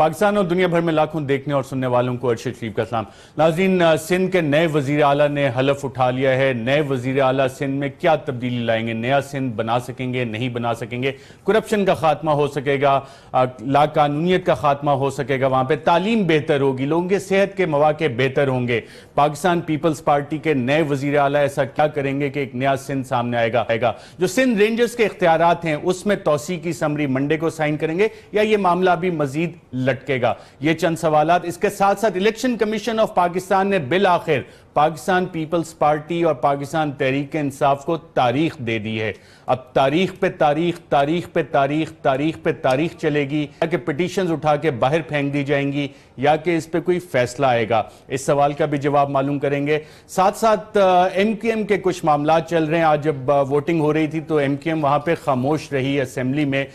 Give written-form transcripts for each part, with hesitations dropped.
پاکستان اور دنیا بھر میں لاکھوں دیکھنے اور سننے والوں کو ارشد شریف کا سلام۔ ناظرین، سندھ کے نئے وزیر اعلیٰ نے حلف اٹھا لیا ہے۔ نئے وزیر اعلیٰ سندھ میں کیا تبدیلی لائیں گے؟ نیا سندھ بنا سکیں گے؟ نہیں بنا سکیں گے؟ کرپشن کا خاتمہ ہو سکے گا؟ لا قانونیت کا خاتمہ ہو سکے گا؟ وہاں پہ تعلیم بہتر ہوگی؟ لوگوں کے صحت کے مواقع بہتر ہوں گے؟ پاکستان پیپلز پارٹی کے نئے وزیر اعلیٰ ایسا کیا کریں گے کہ ایک نیا سندھ سامنے آئے گا؟ جو سندھ رینجرز کے اختیارات ہیں اس میں توسیع کی سمری منڈے کو سائن کریں گے یا یہ معاملہ بھی مزید لٹکے گا؟ یہ چند سوالات۔ اس کے ساتھ ساتھ الیکشن کمیشن آف پاکستان نے بالآخر پاکستان پیپلز پارٹی اور پاکستان تحریک انصاف کو تاریخ دے دی ہے۔ اب تاریخ پہ تاریخ، تاریخ پہ تاریخ، تاریخ پہ تاریخ چلے گی، یا کہ پٹیشنز اٹھا کے باہر پھینک دی جائیں گی، یا کہ اس پہ کوئی فیصلہ آئے گا؟ اس سوال کا بھی جواب معلوم کریں گے۔ ساتھ ساتھ ایم کیو ایم کے کچھ معاملات چل رہے ہیں۔ آج جب ووٹنگ ہو رہی تھی تو ایم کیو ایم وہاں پہ خاموش رہی اسمبلی میں،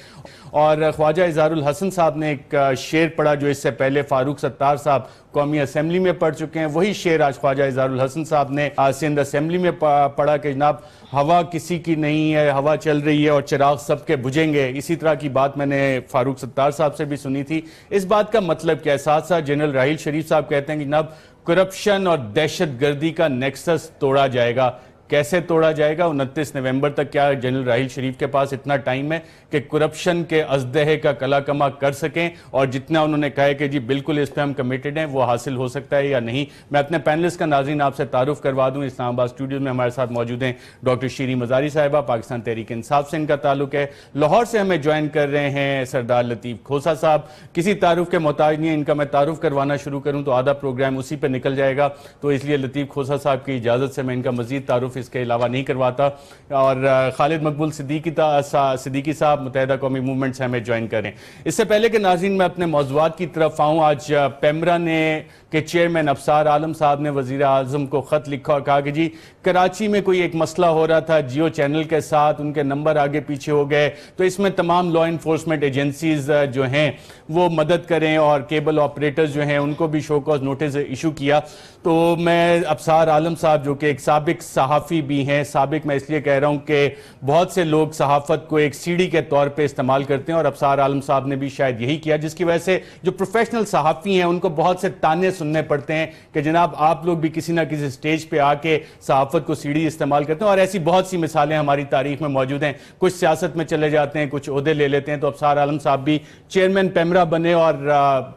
اور خواجہ اظہار الحسن صاحب نے ایک شعر پڑھا جو اس سے پہلے فاروق ستار صاحب قومی اسمبلی میں پڑھ چکے ہیں۔ وہی شعر آج خواجہ اظہار الحسن صاحب نے سندھ اسمبلی میں پڑھا کہ جناب ہوا کسی کی نہیں ہے، ہوا چل رہی ہے اور چراغ سب کے بجھیں گے۔ اسی طرح کی بات میں نے فاروق ستار صاحب سے بھی سنی تھی۔ اس بات کا مطلب کیا ہے؟ ساتھ ساتھ جنرل راحیل شریف صاحب کہتے ہیں کہ جناب کرپشن اور دہشت گردی کا نیکسس توڑا جائے گا۔ کیسے توڑا جائے گا؟ 29 نومبر تک کیا جنرل راحیل شریف کے پاس اتنا ٹائم ہے کہ کرپشن کے ازدہے کا کلا کما کر سکیں؟ اور جتنا انہوں نے کہا ہے کہ جی بالکل اس پہ ہم کمیٹڈ ہیں، وہ حاصل ہو سکتا ہے یا نہیں؟ میں اپنے پینلسٹ کا ناظرین آپ سے تعارف کروا دوں۔ اسلام آباد اسٹوڈیوز میں ہمارے ساتھ موجود ہیں ڈاکٹر شیریں مزاری صاحبہ، پاکستان تحریک انصاف سے ان کا تعلق ہے۔ لاہور سے ہمیں جوائن کر رہے ہیں سردار لطیف کھوسہ صاحب۔ کسی تعارف کے محتاج نہیں ہیں، ان کا میں تعارف کروانا شروع کروں تو آدھا پروگرام اسی پہ نکل جائے گا، تو اس لیے لطیف کھوسہ صاحب کی اجازت سے میں ان کا مزید تعارف اس کے علاوہ نہیں کرواتا۔ اور خالد مقبول صدیقی صاحب متحدہ قومی موومنٹ سے ہمیں جوائن کریں۔ اس سے پہلے کہ ناظرین میں اپنے موضوعات کی طرف آؤں، آج پیمرا نے کہ چیئرمین ابصار عالم صاحب نے وزیر اعظم کو خط لکھا اور کہا کہ جی کراچی میں کوئی ایک مسئلہ ہو رہا تھا جیو چینل کے ساتھ، ان کے نمبر آگے پیچھے ہو گئے، تو اس میں تمام لا انفورسمنٹ ایجنسیز جو ہیں وہ مدد کریں، اور کیبل آپریٹرز جو ہیں ان کو بھی شو کاز نوٹس ایشو کیا۔ تو میں ابصار عالم صاحب جو کہ ایک سابق صحافی بھی ہیں، سابق میں اس لیے کہہ رہا ہوں کہ بہت سے لوگ صحافت کو ایک سیڑھی کے طور پہ استعمال کرتے ہیں، اور ابصار عالم صاحب نے بھی شاید یہی کیا، جس کی وجہ سے جو پروفیشنل صحافی ہیں ان کو بہت سے تانے سننے پڑتے ہیں کہ جناب آپ لوگ بھی کسی نہ کسی سٹیج پہ آ کے صحافت کو سیڑھی استعمال کرتے ہیں۔ اور ایسی بہت سی مثالیں ہماری تاریخ میں موجود ہیں۔ کچھ سیاست میں چلے جاتے ہیں، کچھ عہدے لے لیتے ہیں، تو ابصار عالم صاحب بھی چیئرمین پیمرا بنے اور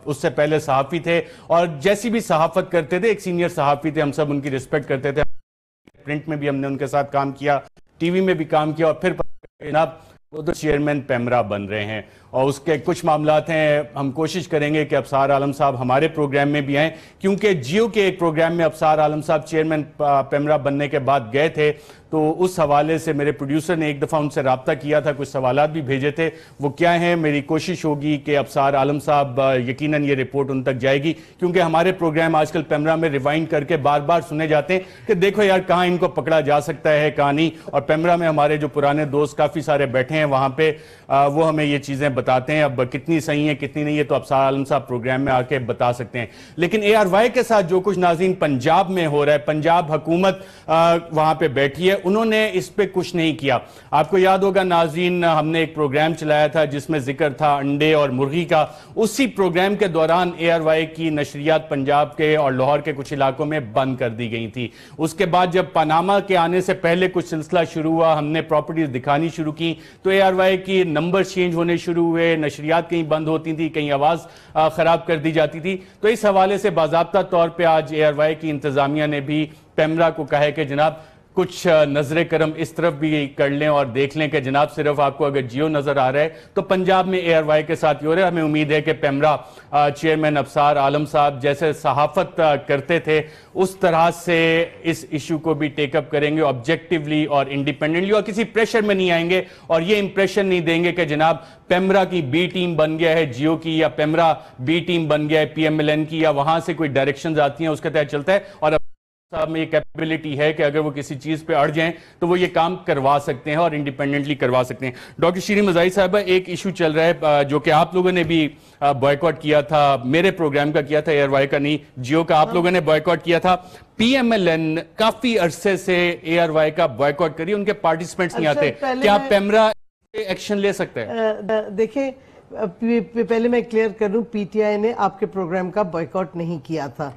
اس سے پہلے صحافی تھے، اور جیسی بھی صحافت کرتے تھے ایک سینئر صحافی تھے، ہم سب ان کی رسپیکٹ کرتے تھے۔ پرنٹ میں بھی ہم نے ان کے ساتھ کام کیا، ٹی وی میں بھی کام کیا، اور پھر جناب وہ تو چیئرمین پیمرا بن رہے ہیں، اور اس کے کچھ معاملات ہیں۔ ہم کوشش کریں گے کہ ابصار عالم صاحب ہمارے پروگرام میں بھی آئیں، کیونکہ جیو کے ایک پروگرام میں ابصار عالم صاحب چیئرمین پیمرا بننے کے بعد گئے تھے، تو اس حوالے سے میرے پروڈیوسر نے ایک دفعہ ان سے رابطہ کیا تھا، کچھ سوالات بھی بھیجے تھے۔ وہ کیا ہیں؟ میری کوشش ہوگی کہ ابصار عالم صاحب یقیناً یہ رپورٹ ان تک جائے گی، کیونکہ ہمارے پروگرام آج کل پیمرا میں ریوائنڈ کر کے بار بار سنے جاتے ہیں کہ دیکھو یار کہاں ان کو پکڑا جا سکتا ہے کہاں نہیں، اور پیمرا میں ہمارے جو پرانے دوست کافی سارے بیٹھے ہیں وہاں پہ، وہ ہمیں یہ چیزیں بتاتے ہیں۔ اب کتنی صحیح ہیں کتنی نہیں ہے تو ابصار عالم صاحب پروگرام میں آ کے بتا سکتے ہیں۔ لیکن اے آر وائی کے ساتھ جو کچھ ناظرین پنجاب میں ہو رہا ہے، پنجاب حکومت وہاں پہ بیٹھی ہے، انہوں نے اس پہ کچھ نہیں کیا۔ آپ کو یاد ہوگا ناظرین، ہم نے ایک پروگرام چلایا تھا جس میں ذکر تھا انڈے اور مرغی کا۔ اسی پروگرام کے دوران اے آر وائی کی نشریات پنجاب کے اور لاہور کے کچھ علاقوں میں بند کر دی گئی تھی۔ اس کے بعد جب پاناما کے آنے سے پہلے کچھ سلسلہ شروع ہوا، ہم نے پراپرٹیز دکھانی شروع کی، تو اے آر وائی کی نمبر چینج ہونے شروع ہوئے، نشریات کہیں بند ہوتی تھی، کہیں آواز خراب کر دی جاتی تھی۔ تو اس حوالے سے باضابطہ طور پہ آج اے آر وائی کی انتظامیہ نے بھی پیمرا کو کہا ہے کہ جناب کچھ نظر کرم اس طرف بھی کر لیں اور دیکھ لیں کہ جناب صرف آپ کو اگر جیو نظر آ رہا ہے تو پنجاب میں اے آر وائی کے ساتھ یہ ہو رہا ہے۔ ہمیں امید ہے کہ پیمرا چیئرمین ابصار عالم صاحب جیسے صحافت کرتے تھے اس طرح سے اس ایشو کو بھی ٹیک اپ کریں گے، آبجیکٹیولی اور انڈیپینڈنٹلی، اور کسی پریشر میں نہیں آئیں گے، اور یہ امپریشن نہیں دیں گے کہ جناب پیمرا کی بی ٹیم بن گیا ہے جیو کی، یا پیمرا بی ٹیم بن گیا ہے پی ایم ایل این کی، یا وہاں سے کوئی ڈائریکشنز آتی ہیں اس کے تحت چلتا ہے۔ اور صاحب میں یہ کیپیبلٹی ہے کہ اگر وہ کسی چیز پہ اڑ جائیں تو وہ یہ کام کروا سکتے ہیں اور انڈیپینڈنٹلی کروا سکتے ہیں۔ ڈاکٹر شیریں مزاری صاحبہ، ایک ایشو چل رہا ہے جو کہ آپ لوگوں نے بھی بائیکاٹ کیا تھا، میرے پروگرام کا کیا تھا، اے آر وائی کا نہیں، جیو کا آپ لوگوں نے بائیکاٹ کیا تھا۔ پی ایم ایل این کافی عرصے سے اے آر وائی کا بائیکاٹ کری، ان کے پارٹیسپینٹس نہیں آتے، کیا پیمرا ایکشن لے سکتے ہیں؟ دیکھیں پہلے میں کلیئر کروں, پی ٹی آئی نے آپ کے پروگرام کا بائیکاٹ نہیں کیا تھا.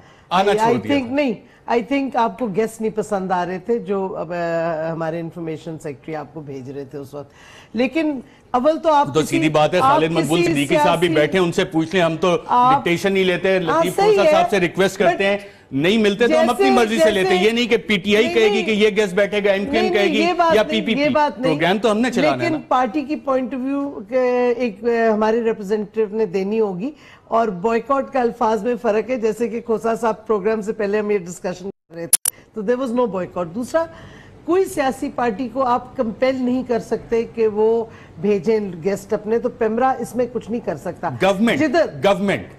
آئی تھنک آپ کو گیسٹ نہیں پسند آ رہے تھے جو ہمارے انفارمیشن سیکٹری آپ کو بھیج رہے تھے اس وقت. لیکن اول تو آپ تو سیدھی بات ہے, خالد مقبول صدیقی صاحب بھی بیٹھے, ان سے پوچھ لیں. ہم تو ڈکٹیشن نہیں لیتے, لطیف کوسہ صاحب سے ریکویسٹ کرتے ہیں, نہیں ملتے تو ہم اپنی مرضی سے لیتے. یہ نہیں کہ پی ٹی آئی کہے گی کہ یہ گیسٹ بیٹھے گا, ایم کیو ایم کہے گی یا پی پی پی. پروگرام تو ہم نے چلانا ہے نا. لیکن پارٹی کی پوائنٹ آف ویو ایک ہمارے ریپرزینٹیو نے دینی ہوگی, اور بوائیکاٹ کا الفاظ میں فرق ہے. جیسے کہ کھوسہ صاحب پروگرام سے پہلے ہم یہ ڈسکشن کر رہے تھے, تو there was no boycott. دوسرا, کوئی سیاسی پارٹی کو آپ کمپیل نہیں کر سکتے کہ وہ بھیجیں گیسٹ اپنے, تو پیمرا اس میں کچھ نہیں کر سکتا. Government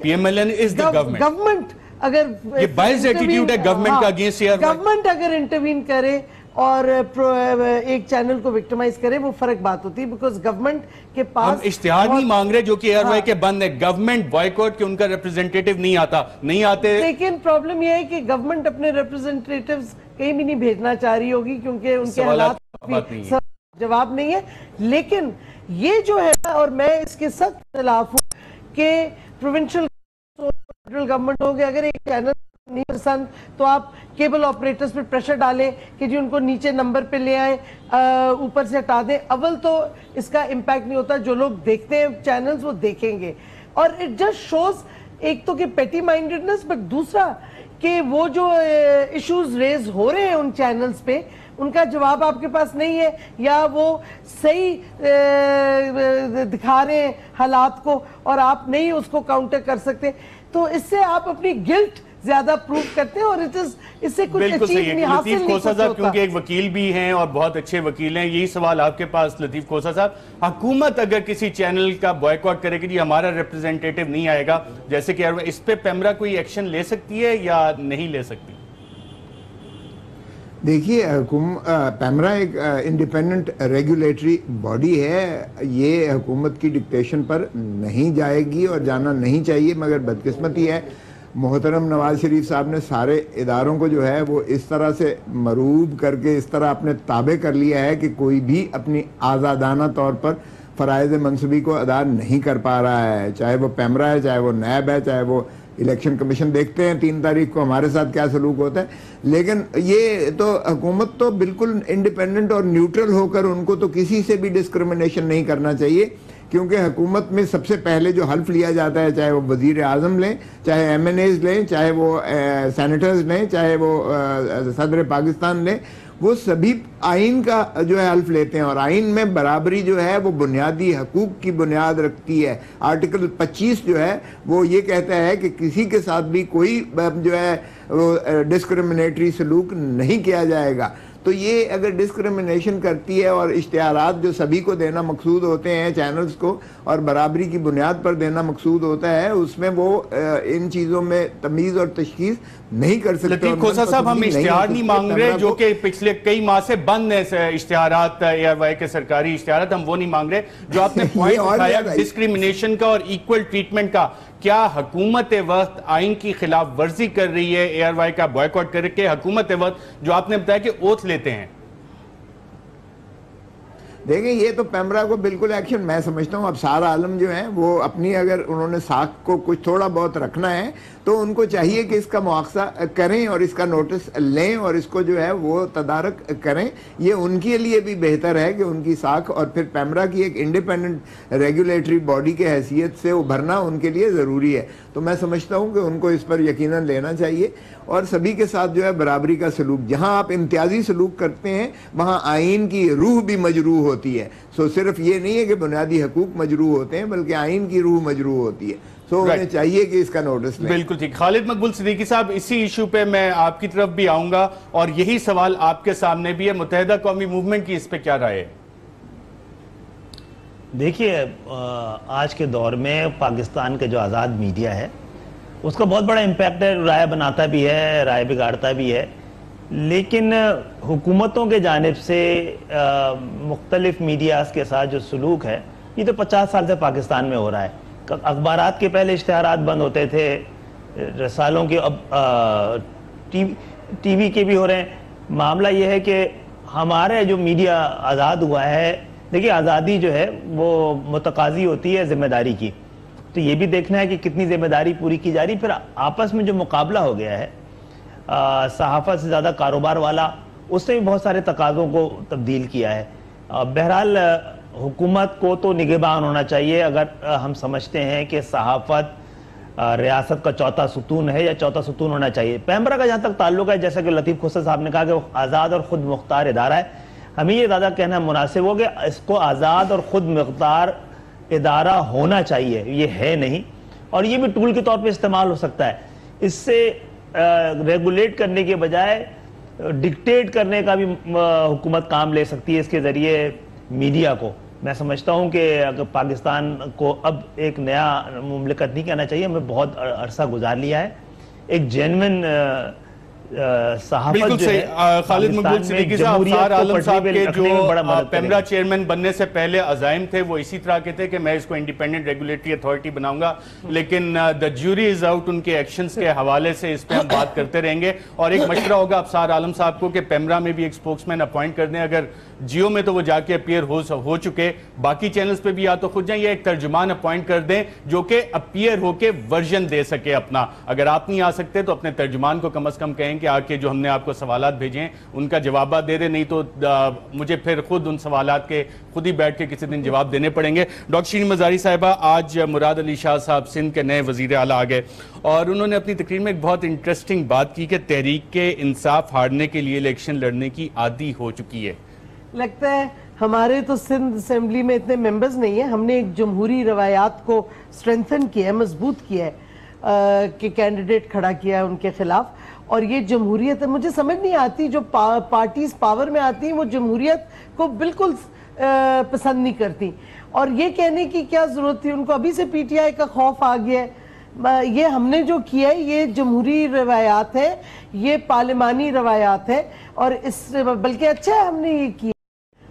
P M L N is the government اگر یہ بائز ایٹیٹیوڈ ہے گورنمنٹ کا اگینسٹ ایئر وائی. گورنمنٹ اگر انٹروین کرے اور ایک چینل کو وکٹمائز کرے, وہ فرق بات ہوتی ہے, بیکاز گورنمنٹ کے پاس ہم اشتہار نہیں مانگ رہے جو کہ ایئر وائی کے بند ہے. گورنمنٹ بائیکاٹ کہ ان کا ریپرزنٹیٹیو نہیں آتے. لیکن پرابلم یہ ہے کہ گورنمنٹ اپنے ریپرزنٹیٹیوز کہیں بھی نہیں بھیجنا چاہ رہی ہوگی, کیونکہ ان کے حالات جواب نہیں ہے. لیکن یہ جو ہے, اور میں اس کے سخت خلاف ہوں کہ پروونشل گورنمنٹ ہو گیا, اگر ایک چینل نہیں پسند تو آپ کیبل آپریٹرز پر پریشر ڈالیں کہ جی ان کو نیچے نمبر پہ لے آئیں, اوپر سے ہٹا دیں. اول تو اس کا امپیکٹ نہیں ہوتا, جو لوگ دیکھتے ہیں چینلز وہ دیکھیں گے. اور اٹ جسٹ شوز ایک تو کہ پیٹی مائنڈڈنس, بٹ دوسرا کہ وہ جو ایشوز ریز ہو رہے ہیں ان چینلز پہ, ان کا جواب آپ کے پاس نہیں ہے, یا وہ صحیح دکھا رہے ہیں حالات کو اور آپ نہیں اس کو کاؤنٹر کر سکتے. تو اس سے آپ اپنی گلٹ زیادہ پروف کرتے ہیں, اور اس سے کچھ اچیو نہیں حاصل نہیں لطیف کوسہ صاحب کیونکہ ایک وکیل بھی ہیں اور بہت اچھے وکیل ہیں, یہی سوال آپ کے پاس لطیف کوسہ صاحب, حکومت اگر کسی چینل کا بائیکاٹ کرے کہ جی ہمارا ریپرزنٹیٹیو نہیں آئے گا, جیسے کہ اس پہ پیمرا کوئی ایکشن لے سکتی ہے یا نہیں لے سکتی؟ دیکھیے, پیمرا ایک انڈیپینڈنٹ ریگولیٹری باڈی ہے, یہ حکومت کی ڈکٹیشن پر نہیں جائے گی اور جانا نہیں چاہیے. مگر بدقسمتی ہے, محترم نواز شریف صاحب نے سارے اداروں کو جو ہے وہ اس طرح سے مروب کر کے اس طرح اپنے تابع کر لیا ہے کہ کوئی بھی اپنی آزادانہ طور پر فرائض منصبی کو ادا نہیں کر پا رہا ہے. چاہے وہ پیمرا ہے, چاہے وہ نیب ہے, چاہے وہ الیکشن کمیشن. دیکھتے ہیں 3 تاریخ کو ہمارے ساتھ کیا سلوک ہوتا ہے. لیکن یہ تو حکومت تو بالکل انڈیپینڈنٹ اور نیوٹرل ہو کر ان کو تو کسی سے بھی ڈسکرمنیشن نہیں کرنا چاہیے, کیونکہ حکومت میں سب سے پہلے جو حلف لیا جاتا ہے, چاہے وہ وزیر اعظم لیں, چاہے ایم این ایز لیں, چاہے وہ سینیٹرز لیں, چاہے وہ صدر پاکستان لیں, وہ سبھی آئین کا جو ہے حلف لیتے ہیں. اور آئین میں برابری جو ہے وہ بنیادی حقوق کی بنیاد رکھتی ہے. آرٹیکل 25 جو ہے وہ یہ کہتا ہے کہ کسی کے ساتھ بھی کوئی جو ہے وہ ڈسکرمنیٹری سلوک نہیں کیا جائے گا. تو یہ اگر ڈسکرمنیشن کرتی ہے اور اشتہارات جو سبھی کو دینا مقصود ہوتے ہیں چینلز کو, اور برابری کی بنیاد پر دینا مقصود ہوتا ہے, اس میں وہ ان چیزوں میں تمیز اور تشخیص نہیں کر سکتے. لطیف کوسہ صاحب, ہم اشتہار نہیں مانگ رہے جو کہ پچھلے کئی ماہ سے بند ہیں اشتہارات, اے آر وائی کے سرکاری اشتہارات, ہم وہ نہیں مانگ رہے. جو آپ نے پوائنٹ اٹھایا ڈسکریمنیشن کا اور ایکول ٹریٹمنٹ کا, کیا حکومت وقت آئین کی خلاف ورزی کر رہی ہے اے آر وائی کا بائیکاٹ کر کے؟ حکومت وقت جو آپ نے بتایا کہ اوتھ لیتے ہیں, دیکھیں یہ تو پیمرا کو بالکل ایکشن, میں سمجھتا ہوں اب سارا عالم جو ہے وہ اپنی, اگر انہوں نے ساکھ کو کچھ تھوڑا بہت رکھنا ہے تو ان کو چاہیے کہ اس کا مواخذہ کریں اور اس کا نوٹس لیں اور اس کو جو ہے وہ تدارک کریں. یہ ان کے لیے بھی بہتر ہے کہ ان کی ساکھ اور پھر پیمرا کی ایک انڈیپینڈنٹ ریگولیٹری باڈی کے حیثیت سے ابھرنا ان کے لیے ضروری ہے. تو میں سمجھتا ہوں کہ ان کو اس پر یقیناً لینا چاہیے, اور سبھی کے ساتھ جو ہے برابری کا سلوک. جہاں آپ امتیازی سلوک کرتے ہیں وہاں آئین کی روح بھی مجروح ہوتی ہے. سو صرف یہ نہیں ہے کہ بنیادی حقوق مجروح ہوتے ہیں, بلکہ آئین کی روح مجروح ہوتی ہے. سو انہیں چاہیے کہ اس کا نوٹس لیں. بالکل ٹھیک. خالد مقبول صدیقی صاحب, اسی ایشو پہ میں آپ کی طرف بھی آؤں گا, اور یہی سوال آپ کے سامنے بھی ہے. متحدہ قومی موومنٹ کی اس پہ کیا رائے ہے؟ دیکھیے, آج کے دور میں پاکستان کے جو آزاد میڈیا ہے اس کا بہت بڑا امپیکٹ ہے, رائے بناتا بھی ہے, رائے بگاڑتا بھی ہے. لیکن حکومتوں کے جانب سے مختلف میڈیاز کے ساتھ جو سلوک ہے, یہ تو 50 سال سے پاکستان میں ہو رہا ہے. اخبارات کے پہلے اشتہارات بند ہوتے تھے, رسالوں کے, اب ٹی وی کے بھی ہو رہے ہیں. معاملہ یہ ہے کہ ہمارے جو میڈیا آزاد ہوا ہے دیکھیے آزادی جو ہے وہ متقاضی ہوتی ہے ذمہ داری کی، تو یہ بھی دیکھنا ہے کہ کتنی ذمہ داری پوری کی جا رہی. پھر آپس میں جو مقابلہ ہو گیا ہے صحافت سے زیادہ کاروبار والا، اس نے بھی بہت سارے تقاضوں کو تبدیل کیا ہے. بہرحال حکومت کو تو نگہبان ہونا چاہیے. اگر ہم سمجھتے ہیں کہ صحافت ریاست کا چوتھا ستون ہے یا چوتھا ستون ہونا چاہیے. پیمرا کا جہاں تک تعلق ہے، جیسا کہ لطیف کھوسہ صاحب نے کہا کہ وہ آزاد اور خود مختار ادارہ ہے، ہمیں یہ زیادہ کہنا مناسب ہو کہ اس کو آزاد اور خود مختار ادارہ ہونا چاہیے، یہ ہے نہیں. اور یہ بھی ٹول کے طور پہ استعمال ہو سکتا ہے. اس سے ریگولیٹ کرنے کے بجائے ڈکٹیٹ کرنے کا بھی حکومت کام لے سکتی ہے اس کے ذریعے میڈیا کو. میں سمجھتا ہوں کہ اگر پاکستان کو اب ایک نیا مملکت نہیں کہنا چاہیے، ہمیں بہت عرصہ گزار لیا ہے. ایک جینوین بالکل صحیح. خالد مقبول صدیقی صاحب، افسار عالم صاحب کے جو پیمرا چیئرمین بننے سے پہلے عزائم تھے وہ اسی طرح کے تھے کہ میں اس کو انڈیپینڈنٹ ریگولیٹری اتھارٹی بناؤں گا، لیکن دا جیوری از آؤٹ. ان کے ایکشنز کے حوالے سے اس پہ ہم بات کرتے رہیں گے. اور ایک مشورہ ہوگا افسار عالم صاحب کو کہ پیمرا میں بھی ایک سپوکس مین اپوائنٹ کر دیں. اگر جیو میں تو وہ جا کے اپیئر ہو چکے، باقی چینلز پہ بھی یا تو خود جائیں یا ایک ترجمان اپوائنٹ کر دیں جو کہ اپیئر ہو کے ورژن دے سکے اپنا. اگر آپ نہیں آ سکتے تو اپنے ترجمان کو کم از کم کہیں کہ آ کے جو ہم نے آپ کو سوالات بھیجے ہیں ان کا جوابات دے دیں، نہیں تو مجھے پھر خود ان سوالات کے خود ہی بیٹھ کے کسی دن جواب دینے پڑیں گے. ڈاکٹر شیرین مزاری صاحبہ، آج مراد علی شاہ صاحب سندھ کے نئے وزیر اعلیٰ آ گئے اور انہوں نے اپنی تقریر میں ایک بہت انٹرسٹنگ بات کی کہ تحریک انصاف ہارنے کے لیے الیکشن لڑنے کی عادی ہو چکی ہے. لگتا ہے ہمارے تو سندھ اسمبلی میں اتنے ممبرز نہیں ہیں. ہم نے ایک جمہوری روایات کو سٹرینتھن کیا ہے، مضبوط کیا ہے کہ کینڈیڈیٹ کھڑا کیا ہے ان کے خلاف. اور یہ جمہوریت ہے، مجھے سمجھ نہیں آتی جو پارٹیز پاور میں آتی ہیں وہ جمہوریت کو بالکل پسند نہیں کرتی. اور یہ کہنے کی کیا ضرورت تھی ان کو؟ ابھی سے پی ٹی آئی کا خوف آ گیا ہے. یہ ہم نے جو کیا ہے یہ جمہوری روایات ہے، یہ پارلیمانی روایات ہے، اور اس سے بلکہ اچھا ہے ہم نے یہ کیا.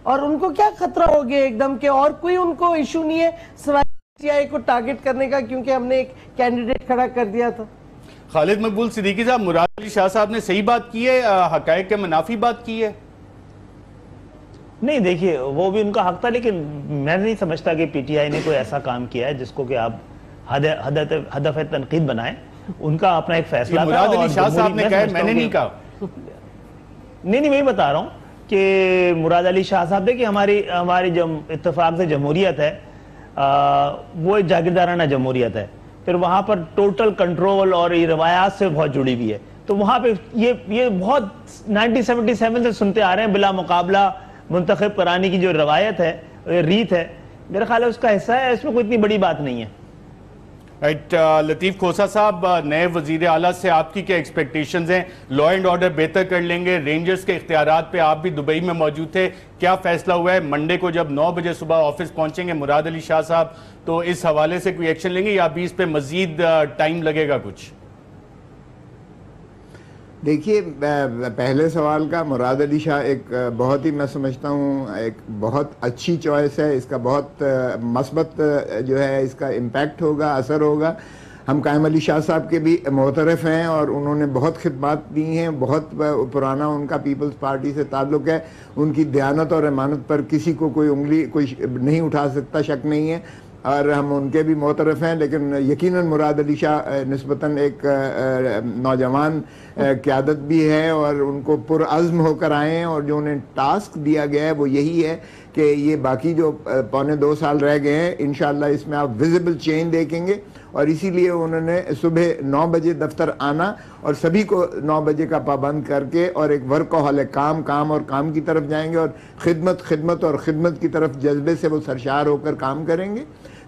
اور ان کو کیا خطرہ ہو گیا ایک دم کہ اور کوئی ان کو ایشو نہیں ہے سوائے پی ٹی آئی کو ٹارگٹ کرنے کا، کیونکہ ہم نے ایک کینڈیڈیٹ کھڑا کر دیا تھا. خالد مقبول صدیقی صاحب، مراد علی شاہ صاحب نے صحیح بات کی ہے، حقائق کے منافی بات کی ہے؟ نہیں، دیکھیے وہ بھی ان کا حق تھا، لیکن میں نہیں سمجھتا کہ پی ٹی آئی نے کوئی ایسا کام کیا ہے جس کو کہ آپ ہدف تنقید بنائیں. ان کا اپنا ایک فیصلہ تھا. مراد علی شاہ صاحب نے کہا، میں نے نہیں کہا. نہیں، میں بتا رہا ہوں کہ مراد علی شاہ صاحب دیکھیں ہماری جو اتفاق سے جمہوریت ہے وہ ایک جاگیردارانہ جمہوریت ہے. پھر وہاں پر ٹوٹل کنٹرول اور یہ روایات سے بہت جڑی ہوئی ہے. تو وہاں پہ یہ بہت 1977 سے سنتے آ رہے ہیں بلا مقابلہ منتخب کرانے کی جو روایت ہے، ریت ہے، میرا خیال ہے اس کا حصہ ہے. اس میں کوئی اتنی بڑی بات نہیں ہے. رائٹ. لطیف کھوسہ صاحب، نئے وزیر اعلیٰ سے آپ کی کیا ایکسپیکٹیشنز ہیں؟ لا اینڈ آرڈر بہتر کر لیں گے؟ رینجرز کے اختیارات پہ آپ بھی دبئی میں موجود تھے، کیا فیصلہ ہوا ہے؟ منڈے کو جب 9 بجے صبح آفس پہنچیں گے مراد علی شاہ صاحب تو اس حوالے سے کوئی ایکشن لیں گے یا ابھی اس پہ مزید ٹائم لگے گا کچھ؟ دیکھیے، پہلے سوال کا مراد علی شاہ ایک بہت ہی، میں سمجھتا ہوں ایک بہت اچھی چوائس ہے. اس کا بہت مثبت جو ہے اس کا امپیکٹ ہوگا، اثر ہوگا. ہم قائم علی شاہ صاحب کے بھی معترف ہیں اور انہوں نے بہت خدمات دی ہیں. بہت پرانا ان کا پیپلز پارٹی سے تعلق ہے. ان کی دیانت اور امانت پر کسی کو کوئی انگلی کوئی نہیں اٹھا سکتا، شک نہیں ہے، اور ہم ان کے بھی معترف ہیں. لیکن یقیناً مراد علی شاہ نسبتاً ایک نوجوان قیادت بھی ہے اور ان کو پرعزم ہو کر آئے ہیں. اور جو انہیں ٹاسک دیا گیا ہے وہ یہی ہے کہ یہ باقی جو 1.25 سال رہ گئے ہیں انشاءاللہ اس میں آپ ویزیبل چینج دیکھیں گے. اور اسی لیے انہوں نے صبح 9 بجے دفتر آنا اور سبھی کو 9 بجے کا پابند کر کے اور ایک ورکہولک کام اور کام کی طرف جائیں گے اور خدمت اور خدمت کی طرف جذبے سے وہ سرشار ہو کر کام کریں گے.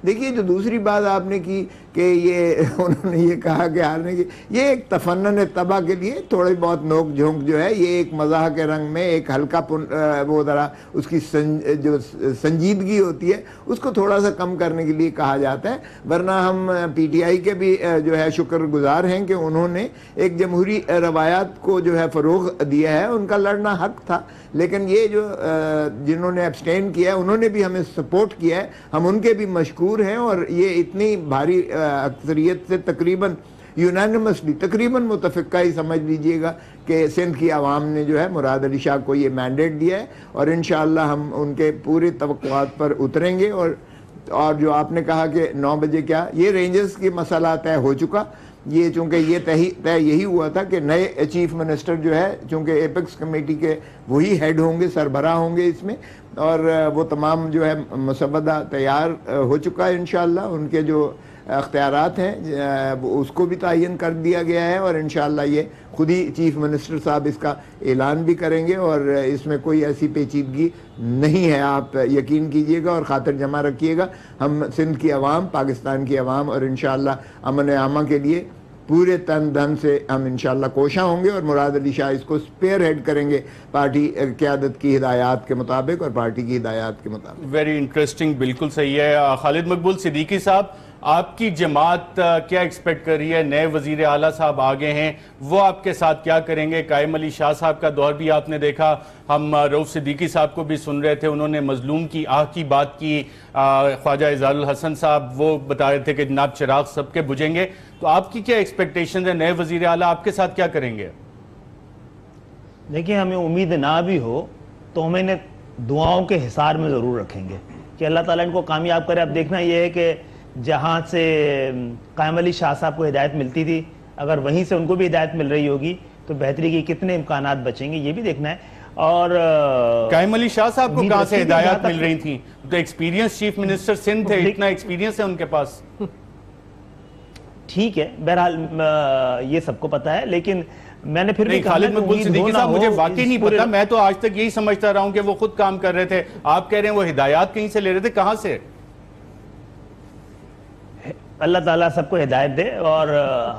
دیکھیے، جو دوسری بات آپ نے کی کہ یہ انہوں نے یہ کہا کہ ہارنے کی، یہ ایک تفنن طبع کے لیے تھوڑی بہت نوک جھونک جو ہے، یہ ایک مزاح کے رنگ میں ایک ہلکا وہ ذرا اس کی جو سنجیدگی ہوتی ہے اس کو تھوڑا سا کم کرنے کے لیے کہا جاتا ہے. ورنہ ہم پی ٹی آئی کے بھی جو ہے شکر گزار ہیں کہ انہوں نے ایک جمہوری روایات کو جو ہے فروغ دیا ہے. ان کا لڑنا حق تھا، لیکن یہ جو جنہوں نے ایبسٹین کیا ہے انہوں نے بھی ہمیں سپورٹ کیا ہے. ہم ان کے بھی مشکور ہیں اور یہ اتنی بھاری اکثریت سے تقریباً یونانیمسلی تقریباً متفقہ ہی سمجھ لیجئے گا کہ سندھ کی عوام نے جو ہے مراد علی شاہ کو یہ مینڈیٹ دیا ہے، اور انشاءاللہ ہم ان کے پورے توقعات پر اتریں گے۔ اور جو آپ نے کہا کہ 9 بجے کیا، یہ رینجرز کی مسئلہ طے ہو چکا، یہ چونکہ یہ طے یہی ہوا تھا کہ نئے چیف منسٹر جو ہے چونکہ ایپیکس کمیٹی کے وہی ہیڈ ہوں گے، سربراہ ہوں گے اس میں، اور وہ تمام جو ہے مسودہ تیار ہو چکا ہے انشاءاللہ، ان کے جو اختیارات ہیں اس کو بھی تعین کر دیا گیا ہے، اور انشاءاللہ یہ خود ہی چیف منسٹر صاحب اس کا اعلان بھی کریں گے، اور اس میں کوئی ایسی پیچیدگی نہیں ہے، آپ یقین کیجئے گا اور خاطر جمع رکھیے گا۔ ہم سندھ کی عوام، پاکستان کی عوام اور انشاءاللہ امن عامہ کے لیے پورے تن دھن سے ہم انشاءاللہ کوشاں ہوں گے، اور مراد علی شاہ اس کو سپیئر ہیڈ کریں گے پارٹی قیادت کی ہدایات کے مطابق اور پارٹی کی ہدایات کے مطابق۔ ویری انٹرسٹنگ، بالکل صحیح ہے۔ خالد مقبول صدیقی صاحب، آپ کی جماعت کیا ایکسپیکٹ کر رہی ہے؟ نئے وزیر اعلیٰ صاحب آگے ہیں، وہ آپ کے ساتھ کیا کریں گے؟ قائم علی شاہ صاحب کا دور بھی آپ نے دیکھا، ہم رؤف صدیقی صاحب کو بھی سن رہے تھے، انہوں نے مظلوم کی آہ کی بات کی، خواجہ اعزال الحسن صاحب وہ بتا رہے تھے کہ جناب چراغ سب کے بجھیں گے، تو آپ کی کیا ایکسپیکٹیشنز ہیں؟ نئے وزیر اعلیٰ آپ کے ساتھ کیا کریں گے؟ دیکھیں، ہمیں امید نہ بھی ہو تو ہمیں انہیں دعاؤں کے حصار میں ضرور رکھیں گے کہ اللہ تعالیٰ ان کو کامیاب کرے۔ اب دیکھنا یہ ہے کہ جہاں سے قائم علی شاہ صاحب کو ہدایت ملتی تھی، اگر وہیں سے ان کو بھی ہدایت مل رہی ہوگی تو بہتری کی کتنے امکانات بچیں گے، یہ بھی دیکھنا ہے۔ اور قائم علی شاہ صاحب کو کہاں سے ہدایات مل رہی تھیں؟ تو ایکسپیرینس چیف منسٹر سندھ تھے، اتنا ایکسپیرینس ہے ان کے پاس۔ ٹھیک ہے، بہرحال یہ سب کو پتا ہے، لیکن میں نے پھر بھی خالد مقبول صدیقی صاحب مجھے واقعی نہیں پتا، میں تو آج تک یہی سمجھتا رہا ہوں کہ وہ خود کام کر رہے تھے، آپ کہہ رہے ہیں وہ ہدایات کہیں سے لے رہے تھے، کہاں سے؟ اللہ تعالیٰ سب کو ہدایت دے اور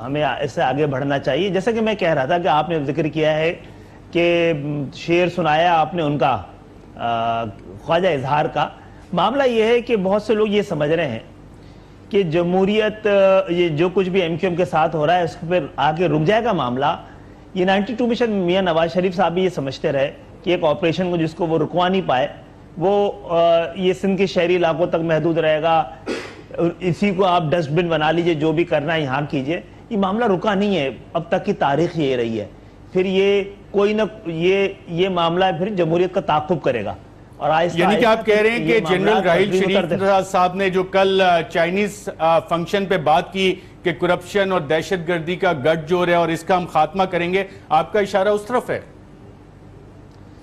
ہمیں اس سے آگے بڑھنا چاہیے۔ جیسا کہ میں کہہ رہا تھا کہ آپ نے ذکر کیا ہے کہ شعر سنایا آپ نے ان کا خواجہ اظہار کا، معاملہ یہ ہے کہ بہت سے لوگ یہ سمجھ رہے ہیں کہ جمہوریت یہ جو کچھ بھی ایم کیو ایم کے ساتھ ہو رہا ہے اس کو پھر آگے رک جائے گا معاملہ۔ یہ 92 میں شاید میاں نواز شریف صاحب بھی یہ سمجھتے رہے کہ ایک آپریشن کو جس کو وہ رکوا نہیں پائے وہ یہ سندھ کے شہری علاقوں تک محدود رہے گا، اسی کو آپ ڈسٹ بن بنا لیجئے، جو بھی کرنا ہے یہاں کیجئے۔ یہ معاملہ رکا نہیں ہے، اب تک کی تاریخ یہ رہی ہے۔ پھر یہ کوئی نہ یہ معاملہ پھر جمہوریت کا تعاقب کرے گا، اور یعنی کہ آپ کہہ رہے ہیں کہ جنرل راحیل شریف صاحب نے جو کل چائنیز فنکشن پہ بات کی کہ کرپشن اور دہشت گردی کا گٹھ جوڑ ہے اور اس کا ہم خاتمہ کریں گے، آپ کا اشارہ اس طرف ہے؟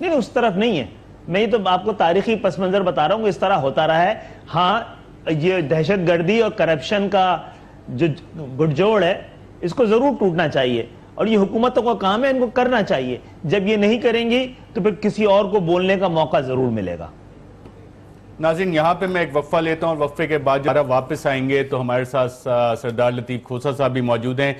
نہیں، اس طرف نہیں ہے، میں یہ تو آپ کو تاریخی پس منظر بتا رہا ہوں کہ اس طرح ہوتا رہا ہے۔ ہاں، یہ دہشت گردی اور کرپشن کا جو گٹھ جوڑ ہے اس کو ضرور ٹوٹنا چاہیے، اور یہ حکومتوں کا کام ہے، ان کو کرنا چاہیے۔ جب یہ نہیں کریں گی تو پھر کسی اور کو بولنے کا موقع ضرور ملے گا۔ ناظرین، یہاں پہ میں ایک وقفہ لیتا ہوں، اور وقفے کے بعد جب واپس آئیں گے تو ہمارے ساتھ سردار لطیف کھوسہ صاحب بھی موجود ہیں،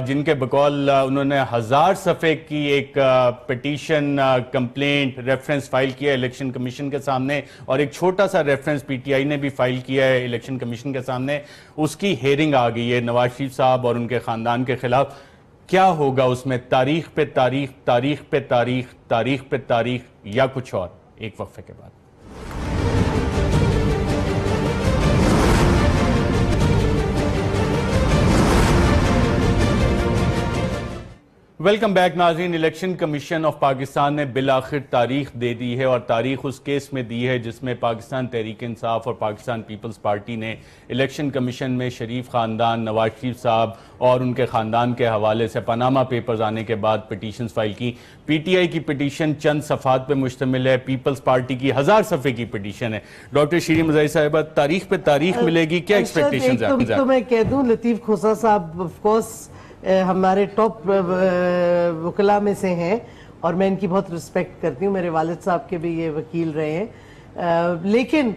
جن کے بقول انہوں نے 1000 صفحے کی ایک پٹیشن کمپلینٹ ریفرنس فائل کیا ہے الیکشن کمیشن کے سامنے، اور ایک چھوٹا سا ریفرنس پی ٹی آئی نے بھی فائل کیا ہے الیکشن کمیشن کے سامنے۔ اس کی ہیئرنگ آ گئی ہے نواز شریف صاحب اور ان کے خاندان کے خلاف۔ کیا ہوگا اس میں؟ تاریخ پہ تاریخ، تاریخ پہ تاریخ، تاریخ پہ تاریخ، یا کچھ اور؟ ایک وقفے کے بعد۔ ویلکم بیک ناظرین۔ الیکشن کمیشن آف پاکستان نے بالآخر تاریخ دے دی ہے، اور تاریخ اس کیس میں دی ہے جس میں پاکستان تحریک انصاف اور پاکستان پیپلز پارٹی نے الیکشن کمیشن میں شریف خاندان، نواز شریف صاحب اور ان کے خاندان کے حوالے سے پاناما پیپرز آنے کے بعد پٹیشنز فائل کی۔ پی ٹی آئی کی پٹیشن چند صفحات پہ مشتمل ہے، پیپلز پارٹی کی 1000 صفحے کی پٹیشن ہے۔ ڈاکٹر شیریں مزاحی صاحبہ، تاریخ پہ تاریخ ملے گی، کیا ایکسپیکٹیشنز ہیں؟ تو میں کہہ دوں، لطیف کھوسہ صاحب آف کورس ہمارے ٹاپ وکلاء میں سے ہیں، اور میں ان کی بہت رسپیکٹ کرتی ہوں، میرے والد صاحب کے بھی یہ وکیل رہے ہیں، لیکن